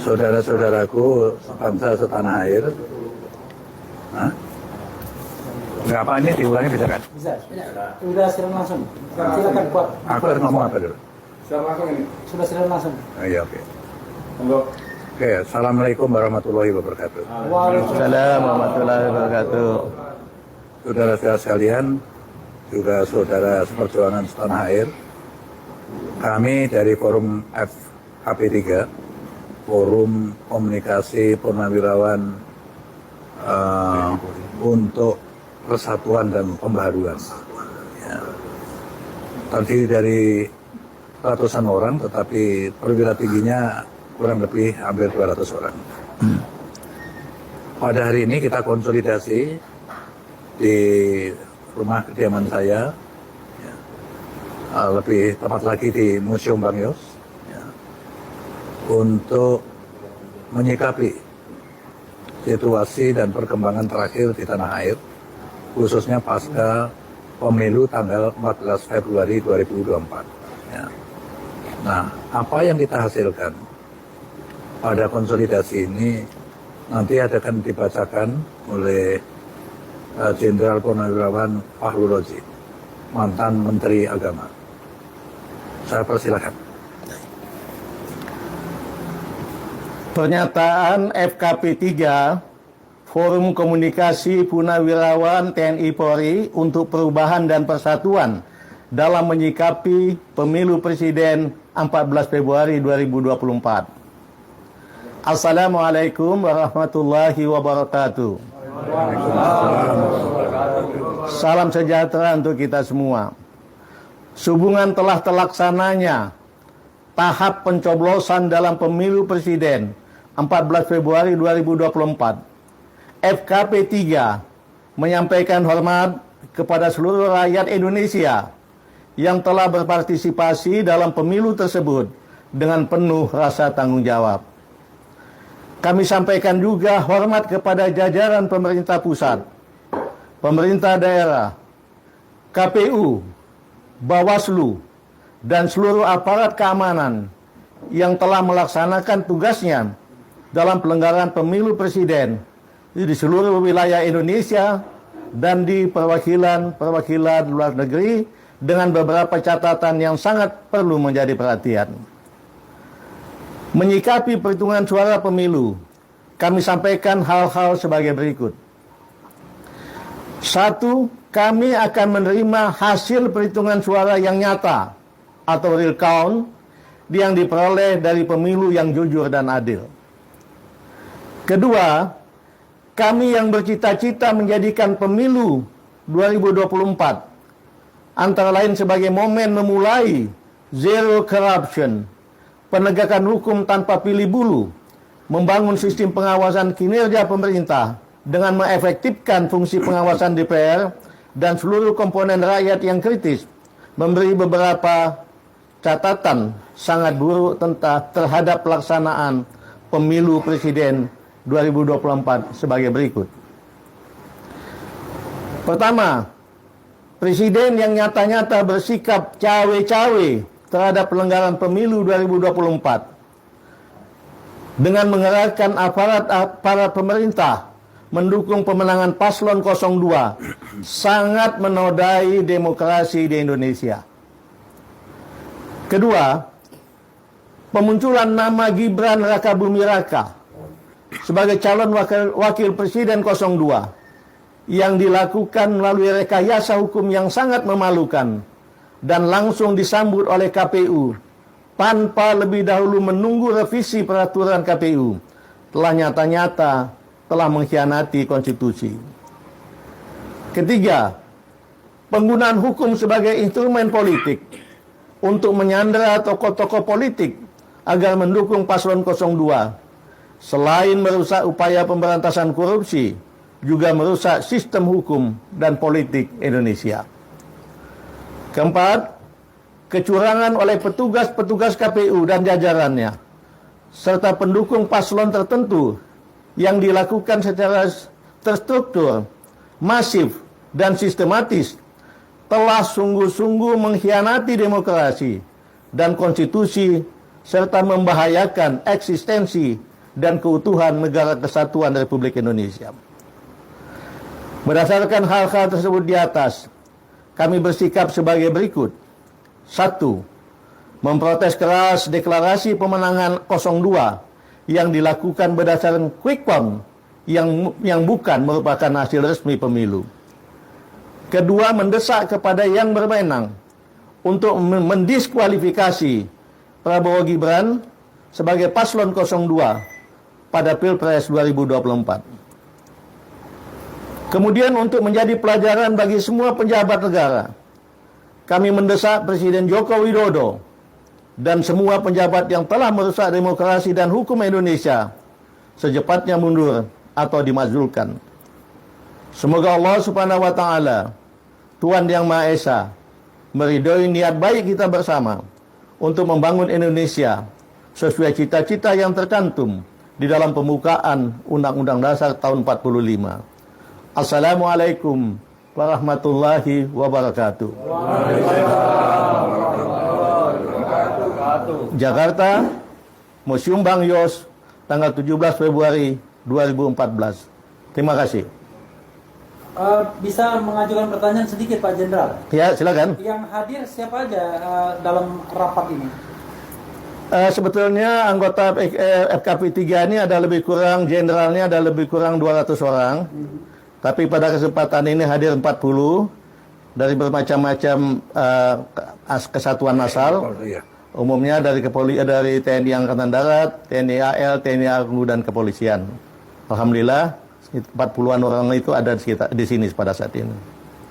Saudara-saudaraku bangsa setanah air. Enggak apa ini diulangi bisa kan? Bisa. Sudah silakan langsung. Silakan kuat. Aku harus ngomong apa dulu? Sudah silakan langsung. Iya oke. Oke, assalamualaikum warahmatullahi wabarakatuh. Waalaikumsalam warahmatullahi wabarakatuh. Saudara-saudara sekalian, juga saudara seperjuangan setanah air. Kami dari Forum FKP3, Forum Komunikasi Purnawirawan untuk Persatuan dan Pembaharuan. Ya. Terdiri dari ratusan orang, tetapi perwira tingginya kurang lebih hampir 200 orang. Pada hari ini kita konsolidasi di rumah kediaman saya, ya. Lebih tepat lagi di Museum Bang Yos, ya. Untuk menyikapi situasi dan perkembangan terakhir di tanah air, khususnya pasca pemilu tanggal 14 Februari 2024. Ya. Nah, apa yang kita hasilkan pada konsolidasi ini nanti akan dibacakan oleh Jenderal Purnawirawan Fahru Rozi, mantan Menteri Agama. Saya persilakan. Pernyataan FKP 3 Forum Komunikasi Purnawirawan TNI Polri untuk Perubahan dan Persatuan dalam menyikapi Pemilu Presiden 14 Februari 2024. Assalamualaikum warahmatullahi wabarakatuh. Salam sejahtera untuk kita semua. Sehubungan telah terlaksananya tahap pencoblosan dalam Pemilu Presiden 14 Februari 2024, FKP 3 menyampaikan hormat kepada seluruh rakyat Indonesia yang telah berpartisipasi dalam pemilu tersebut dengan penuh rasa tanggung jawab. Kami sampaikan juga hormat kepada jajaran pemerintah pusat, pemerintah daerah, KPU, Bawaslu, dan seluruh aparat keamanan yang telah melaksanakan tugasnya dalam pelanggaran pemilu presiden di seluruh wilayah Indonesia dan di perwakilan luar negeri dengan beberapa catatan yang sangat perlu menjadi perhatian. Menyikapi perhitungan suara pemilu, kami sampaikan hal-hal sebagai berikut. 1. Kami akan menerima hasil perhitungan suara yang nyata atau real count yang diperoleh dari pemilu yang jujur dan adil. Kedua, kami yang bercita-cita menjadikan pemilu 2024 antara lain sebagai momen memulai zero corruption, penegakan hukum tanpa pilih bulu, membangun sistem pengawasan kinerja pemerintah dengan mengefektifkan fungsi pengawasan DPR dan seluruh komponen rakyat yang kritis, memberi beberapa catatan sangat buruk terhadap pelaksanaan pemilu presiden 2024 sebagai berikut. Pertama, presiden yang nyata-nyata bersikap cawe-cawe terhadap pelanggaran pemilu 2024 dengan mengerahkan aparat pemerintah mendukung pemenangan paslon 02 sangat menodai demokrasi di Indonesia. Kedua, pemunculan nama Gibran Rakabuming Raka sebagai calon wakil presiden 02 yang dilakukan melalui rekayasa hukum yang sangat memalukan dan langsung disambut oleh KPU tanpa lebih dahulu menunggu revisi peraturan KPU telah nyata-nyata telah mengkhianati konstitusi. Ketiga, penggunaan hukum sebagai instrumen politik untuk menyandera tokoh-tokoh politik agar mendukung paslon 02 selain merusak upaya pemberantasan korupsi, juga merusak sistem hukum dan politik Indonesia. Keempat, kecurangan oleh petugas-petugas KPU dan jajarannya, serta pendukung paslon tertentu yang dilakukan secara terstruktur, masif, dan sistematis, telah sungguh-sungguh mengkhianati demokrasi dan konstitusi, serta membahayakan eksistensi dan keutuhan negara kesatuan Republik Indonesia. Berdasarkan hal-hal tersebut di atas, kami bersikap sebagai berikut. 1. Memprotes keras deklarasi pemenangan 02 yang dilakukan berdasarkan quick count yang bukan merupakan hasil resmi pemilu. Kedua, mendesak kepada yang berwenang untuk mendiskualifikasi Prabowo Gibran sebagai paslon 02 pada Pilpres 2024. Kemudian untuk menjadi pelajaran bagi semua pejabat negara, kami mendesak Presiden Joko Widodo dan semua pejabat yang telah merusak demokrasi dan hukum Indonesia secepatnya mundur atau dimazulkan. Semoga Allah Subhanahu wa taala, Tuhan yang Maha Esa, meridhoi niat baik kita bersama untuk membangun Indonesia sesuai cita-cita yang tercantum di dalam pembukaan Undang-Undang Dasar tahun 45. Assalamualaikum warahmatullahi wabarakatuh. Jakarta, Museum Bang Yos, tanggal 17 Februari 2014. Terima kasih. Bisa mengajukan pertanyaan sedikit Pak Jenderal? Ya, silakan. Yang hadir siapa aja dalam rapat ini? Sebetulnya anggota FKP 3 ini ada lebih kurang, jenderalnya ada lebih kurang 200 orang. Tapi pada kesempatan ini hadir 40 dari bermacam-macam kesatuan massal. Umumnya dari dari TNI Angkatan Darat, TNI AL, TNI AU, dan kepolisian. Alhamdulillah 40-an orang itu ada di sini pada saat ini.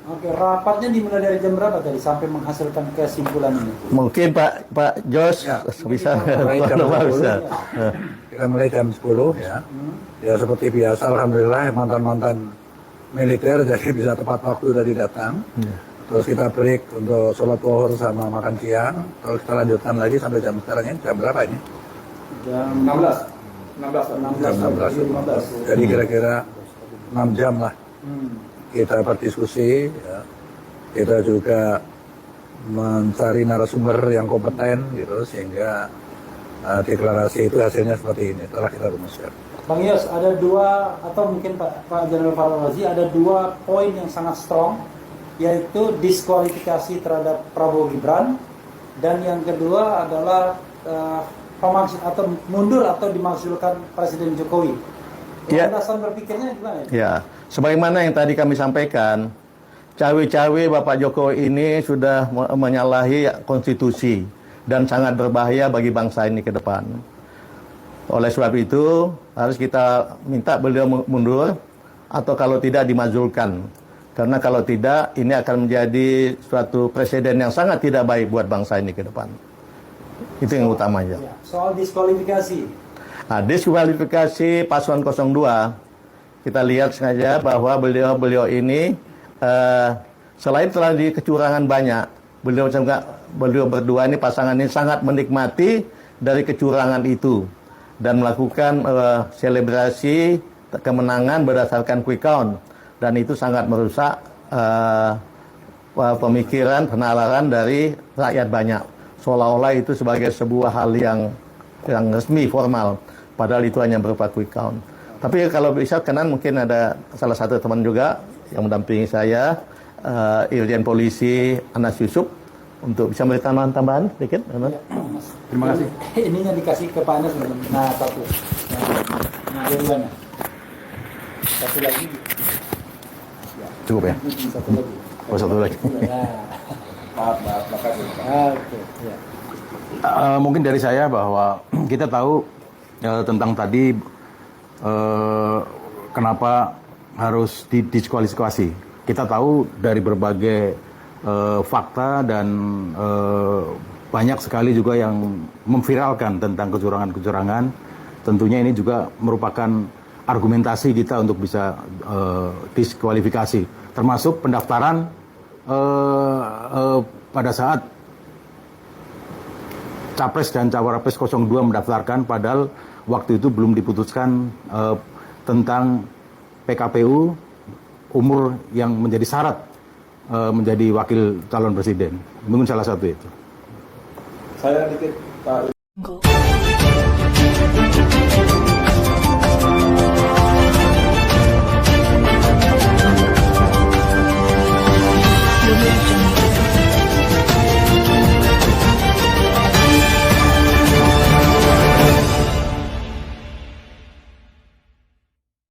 Oke, rapatnya dimulai dari jam berapa tadi sampai menghasilkan kesimpulan ini? Mungkin Pak Jos bisa. Kita mulai jam 10 ya. Ya seperti biasa, alhamdulillah mantan-mantan militer jadi bisa tepat waktu tadi datang. Terus kita break untuk sholat zuhur sama makan siang. Terus kita lanjutkan lagi sampai jam sekarang ini. Jam berapa ini? Jam 16. Jadi kira-kira 6 jam lah. Kita berdiskusi. Ya. Kita juga mencari narasumber yang kompeten gitu sehingga deklarasi itu hasilnya seperti ini. Telah kita rumuskan. Bang Yos, ada dua atau mungkin Pak Jenderal Farul Razi ada dua poin yang sangat strong, yaitu diskualifikasi terhadap Prabowo Gibran, dan yang kedua adalah atau mundur atau dimaksudkan Presiden Jokowi. Landasan berpikirnya gimana? Ya, sebagaimana yang tadi kami sampaikan, cawe-cawe Bapak Jokowi ini sudah menyalahi konstitusi dan sangat berbahaya bagi bangsa ini ke depan. Oleh sebab itu, harus kita minta beliau mundur, atau kalau tidak dimazulkan. Karena kalau tidak, ini akan menjadi suatu presiden yang sangat tidak baik buat bangsa ini ke depan. Itu yang utamanya. Soal diskualifikasi. Nah, diskualifikasi paslon 02, kita lihat sengaja bahwa beliau ini, selain telah di kecurangan banyak, beliau berdua ini, pasangan ini sangat menikmati dari kecurangan itu. Dan melakukan selebrasi kemenangan berdasarkan quick count, dan itu sangat merusak pemikiran, penalaran dari rakyat banyak, seolah-olah itu sebagai sebuah hal yang resmi, formal, padahal itu hanya berupa quick count. Tapi kalau bisa kenan, mungkin ada salah satu teman juga yang mendampingi saya, Irjen Polisi Anas Yusuf, untuk bisa memberi tambahan sedikit. Terima kasih. Ininya dikasih ke Pak Anas. Nah, satu. Nah, dua-duanya. Satu lagi. Cukup ya? Satu lagi. Oh, satu lagi. Maaf, makasih. Oke. Ya. Mungkin dari saya bahwa kita tahu tentang tadi kenapa harus didiskualifikasi. Kita tahu dari berbagai fakta dan banyak sekali juga yang memviralkan tentang kecurangan-kecurangan, tentunya ini juga merupakan argumentasi kita untuk bisa diskualifikasi, termasuk pendaftaran pada saat Capres dan Cawapres 02 mendaftarkan, padahal waktu itu belum diputuskan tentang PKPU umur yang menjadi syarat menjadi wakil calon presiden. Mungkin salah satu itu. Saya dikit Pak.